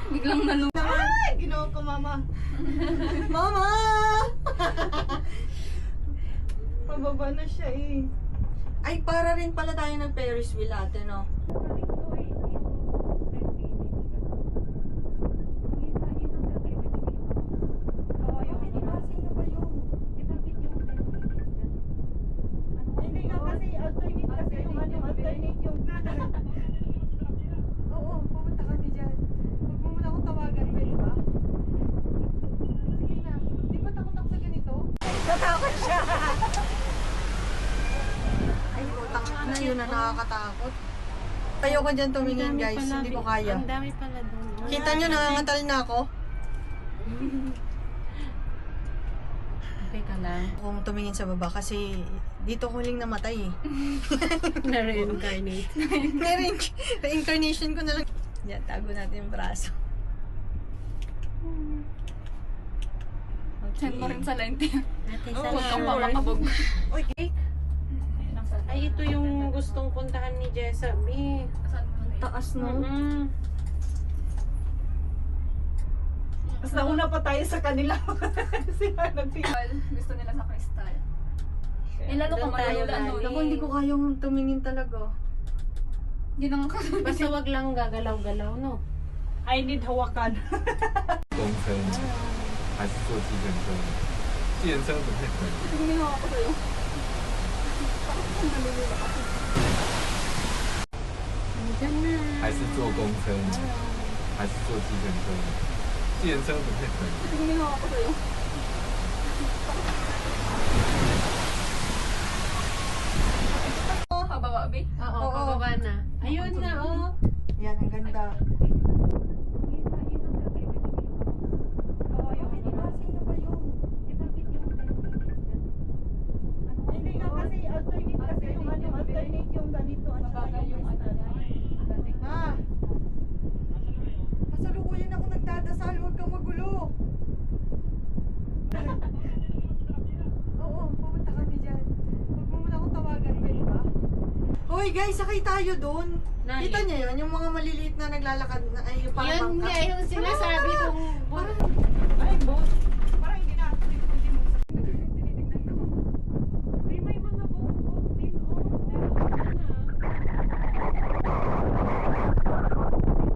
Biglang nalunod. Ay! Ginawa ko, mama. Mama! Pababa na siya eh. Ay, para rin pala tayo ng Ferris wheel ate, no? Hindi nga kasi alternate kasi yung alternate yung oo, pumunta kami dyan. Huwag mo muna akong tawagan, pwede ba? Sige na. Di ba takot ako sa ganito? Natakot siya! Ay, utang na yun na nakakatakot. Ayoko dyan tumingin guys, hindi ko kaya. Ang dami pala doon. Kita nyo, nangangatal na ako. Okay ka lang. Kung tumingin sa baba kasi dito ko huling namatay eh. Na-reincarnate. Reincarnation ko na lang. Yan, tago natin yung braso. Send mo rin sa lente. Ate, Oh, Huwag kang sure. papakabog. Okay. Ay, ito yung gustong puntahan ni Jessa. B. Taas no? Mas nauna pa tayo sa kanila. Sila nagpipil. Gusto nila sa kristal. Eh, lalo Doon kung tayo malula, no? Naku, hindi ko kayang tumingin talaga. Hindi na nga kasi. Basta wag lang gagalaw-galaw, no? I need hawakan. 公车还是坐计程车？计程车怎么会等？ Tingin mo ako sa'yo. Andiyan na.还是坐公车？还是坐计程车？计程车怎么会等？ Tingin mo ako sa'yo. Hababa, babe. Oo, Oo. pababa na. Ayun na, oh. Yan, ang ganda. Hindi nga kasi alternate kasi yung alternate yung ganito at saka yung Ma! Kasalukuyan ako nagdadasal, huwag kang magulo. Oo, pumunta kami dyan. Huwag mo muna akong tawagan, pwede ba? Hoy guys, sakay tayo doon. Nani? Kita niyo yun, yung mga maliliit na naglalakad na ay yung parang Yun nga yung sinasabi kong... Ay, boss.